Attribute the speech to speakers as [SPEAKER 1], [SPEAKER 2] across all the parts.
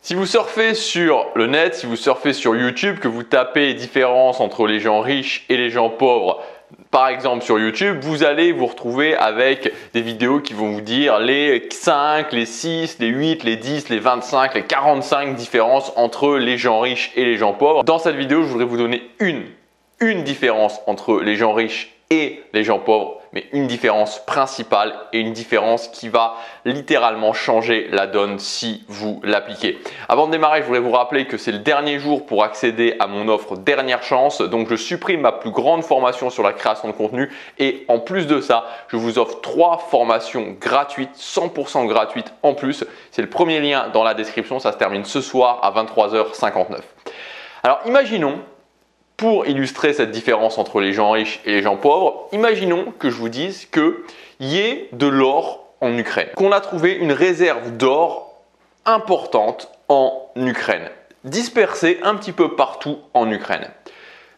[SPEAKER 1] Si vous surfez sur le net, si vous surfez sur YouTube, que vous tapez différence entre les gens riches et les gens pauvres, par exemple sur YouTube, vous allez vous retrouver avec des vidéos qui vont vous dire les 5, les 6, les 8, les 10, les 25, les 45 différences entre les gens riches et les gens pauvres. Dans cette vidéo, je voudrais vous donner une différence entre les gens riches et les gens pauvres, mais une différence principale et une différence qui va littéralement changer la donne si vous l'appliquez. Avant de démarrer, je voudrais vous rappeler que c'est le dernier jour pour accéder à mon offre Dernière Chance. Donc je supprime ma plus grande formation sur la création de contenu et en plus de ça, je vous offre 3 formations gratuites, 100% gratuites en plus. C'est le premier lien dans la description, ça se termine ce soir à 23h59. Alors imaginons, pour illustrer cette différence entre les gens riches et les gens pauvres, imaginons que je vous dise qu'il y ait de l'or en Ukraine, qu'on a trouvé une réserve d'or importante en Ukraine, dispersée un petit peu partout en Ukraine.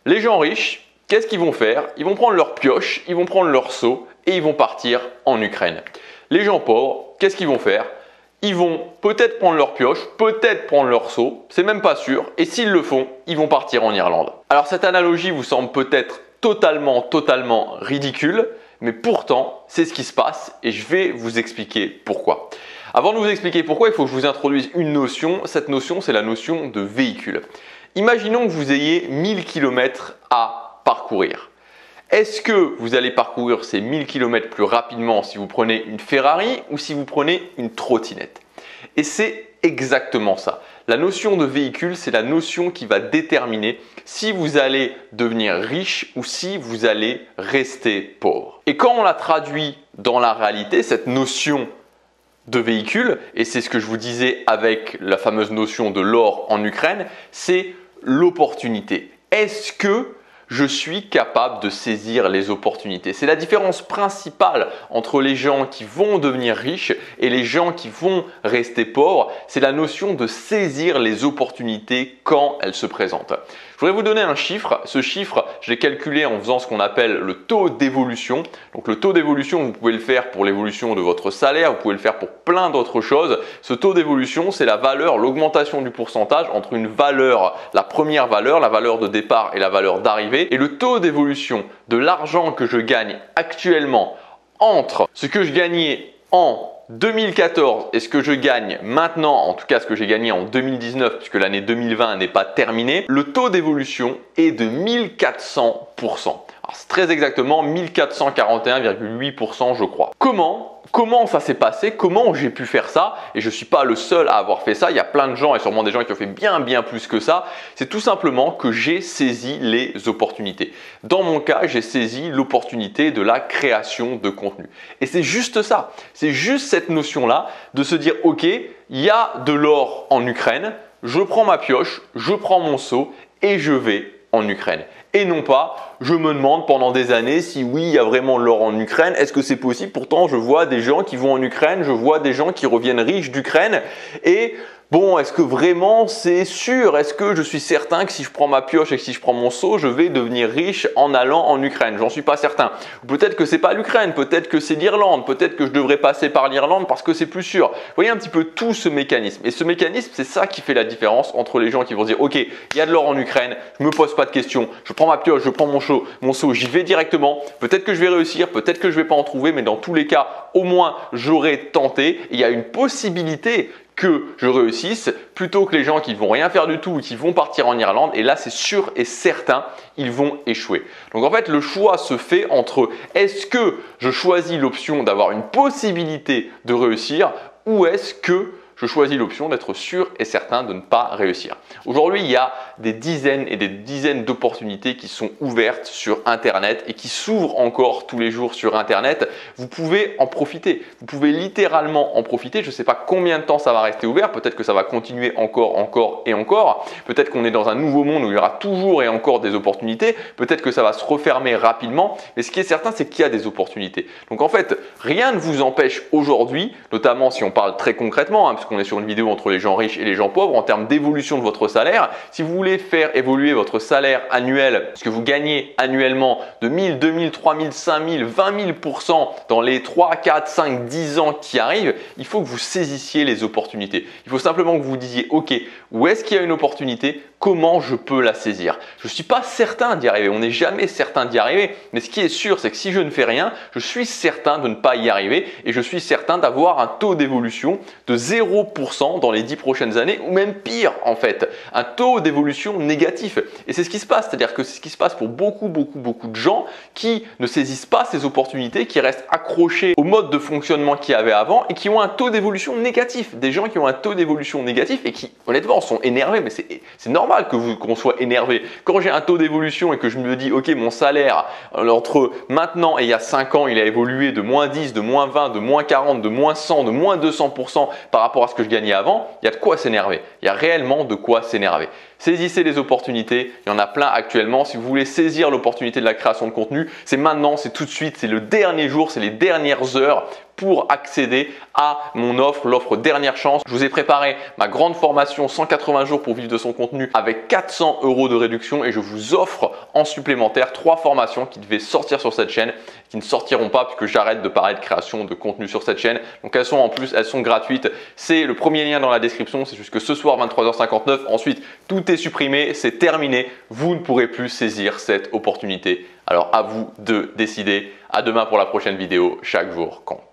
[SPEAKER 1] Les gens riches, qu'est-ce qu'ils vont faire? Ils vont prendre leur pioche, ils vont prendre leur seau et ils vont partir en Ukraine. Les gens pauvres, qu'est-ce qu'ils vont faire? Ils vont peut-être prendre leur pioche, peut-être prendre leur seau, c'est même pas sûr. Et s'ils le font, ils vont partir en Irlande. Alors cette analogie vous semble peut-être totalement ridicule, mais pourtant c'est ce qui se passe et je vais vous expliquer pourquoi. Avant de vous expliquer pourquoi, il faut que je vous introduise une notion. Cette notion, c'est la notion de véhicule. Imaginons que vous ayez 1000 km à parcourir. Est-ce que vous allez parcourir ces 1000 km plus rapidement si vous prenez une Ferrari ou si vous prenez une trottinette? Et c'est exactement ça. La notion de véhicule, c'est la notion qui va déterminer si vous allez devenir riche ou si vous allez rester pauvre. Et quand on la traduit dans la réalité, cette notion de véhicule, et c'est ce que je vous disais avec la fameuse notion de l'or en Ukraine, c'est l'opportunité. Est-ce que je suis capable de saisir les opportunités? C'est la différence principale entre les gens qui vont devenir riches et les gens qui vont rester pauvres. C'est la notion de saisir les opportunités quand elles se présentent. Je voudrais vous donner un chiffre. Ce chiffre, je l'ai calculé en faisant ce qu'on appelle le taux d'évolution. Donc le taux d'évolution, vous pouvez le faire pour l'évolution de votre salaire, vous pouvez le faire pour plein d'autres choses. Ce taux d'évolution, c'est la valeur, l'augmentation du pourcentage entre une valeur, la première valeur, la valeur de départ et la valeur d'arrivée. Et le taux d'évolution de l'argent que je gagne actuellement entre ce que je gagnais en 2014 et ce que je gagne maintenant, en tout cas ce que j'ai gagné en 2019 puisque l'année 2020 n'est pas terminée, le taux d'évolution est de 1400%. Alors c'est très exactement 1441,8% je crois. Comment ça s'est passé? Comment j'ai pu faire ça? Et je ne suis pas le seul à avoir fait ça. Il y a plein de gens et sûrement des gens qui ont fait bien plus que ça. C'est tout simplement que j'ai saisi les opportunités. Dans mon cas, j'ai saisi l'opportunité de la création de contenu. Et c'est juste ça. C'est juste cette notion-là de se dire, ok, il y a de l'or en Ukraine. Je prends ma pioche, je prends mon seau et je vais en Ukraine. Et non pas, je me demande pendant des années si oui, il y a vraiment de l'or en Ukraine. Est-ce que c'est possible? Pourtant, je vois des gens qui vont en Ukraine, je vois des gens qui reviennent riches d'Ukraine. Et bon, est-ce que vraiment c'est sûr? Est-ce que je suis certain que si je prends ma pioche et que si je prends mon seau, je vais devenir riche en allant en Ukraine? J'en suis pas certain. Peut-être que c'est pas l'Ukraine, peut-être que c'est l'Irlande, peut-être que je devrais passer par l'Irlande parce que c'est plus sûr. Vous voyez un petit peu tout ce mécanisme. Et ce mécanisme, c'est ça qui fait la différence entre les gens qui vont dire, ok, il y a de l'or en Ukraine, je me pose pas de questions, je prends ma pioche, je prends mon seau, j'y vais directement. Peut-être que je vais réussir, peut-être que je vais pas en trouver, mais dans tous les cas, au moins, j'aurai tenté. Et il y a une possibilité que je réussisse plutôt que les gens qui ne vont rien faire du tout et qui vont partir en Irlande. Et là, c'est sûr et certain, ils vont échouer. Donc en fait, le choix se fait entre est-ce que je choisis l'option d'avoir une possibilité de réussir ou est-ce que je choisis l'option d'être sûr et certain de ne pas réussir. Aujourd'hui, il y a des dizaines et des dizaines d'opportunités qui sont ouvertes sur Internet et qui s'ouvrent encore tous les jours sur Internet. Vous pouvez en profiter. Vous pouvez littéralement en profiter. Je ne sais pas combien de temps ça va rester ouvert. Peut-être que ça va continuer encore et encore. Peut-être qu'on est dans un nouveau monde où il y aura toujours et encore des opportunités. Peut-être que ça va se refermer rapidement. Mais ce qui est certain, c'est qu'il y a des opportunités. Donc en fait, rien ne vous empêche aujourd'hui, notamment si on parle très concrètement, parce qu'on est sur une vidéo entre les gens riches et les gens pauvres en termes d'évolution de votre salaire. Si vous voulez faire évoluer votre salaire annuel, ce que vous gagnez annuellement de 1000, 2000, 3000, 5000, 20 000% dans les 3, 4, 5, 10 ans qui arrivent, il faut que vous saisissiez les opportunités. Il faut simplement que vous vous disiez, ok, où est-ce qu'il y a une opportunité? Comment je peux la saisir? Je ne suis pas certain d'y arriver, on n'est jamais certain d'y arriver, mais ce qui est sûr, c'est que si je ne fais rien, je suis certain de ne pas y arriver et je suis certain d'avoir un taux d'évolution de 0% dans les 10 prochaines années ou même pire en fait, un taux d'évolution négatif. Et c'est ce qui se passe, c'est-à-dire que c'est ce qui se passe pour beaucoup de gens qui ne saisissent pas ces opportunités, qui restent accrochés au mode de fonctionnement qu'il y avait avant et qui ont un taux d'évolution négatif. Des gens qui ont un taux d'évolution négatif et qui honnêtement sont énervés, mais c'est normal qu'on soit énervé. Quand j'ai un taux d'évolution et que je me dis ok, mon salaire entre maintenant et il y a 5 ans il a évolué de moins 10, de moins 20, de moins 40, de moins 100, de moins 200% par rapport à ce que je gagnais avant, il y a de quoi s'énerver. Il y a réellement de quoi s'énerver. Saisissez les opportunités, il y en a plein actuellement. Si vous voulez saisir l'opportunité de la création de contenu, c'est maintenant, c'est tout de suite, c'est le dernier jour, c'est les dernières heures pour accéder à mon offre, l'offre dernière chance. Je vous ai préparé ma grande formation 180 jours pour vivre de son contenu avec 400 € de réduction et je vous offre en supplémentaire 3 formations qui devaient sortir sur cette chaîne, qui ne sortiront pas puisque j'arrête de parler de création de contenu sur cette chaîne. Donc elles sont en plus, elles sont gratuites. C'est le premier lien dans la description, c'est jusque ce soir 23h59. Ensuite, tout est supprimé, c'est terminé. Vous ne pourrez plus saisir cette opportunité. Alors à vous de décider. À demain pour la prochaine vidéo. Chaque jour compte.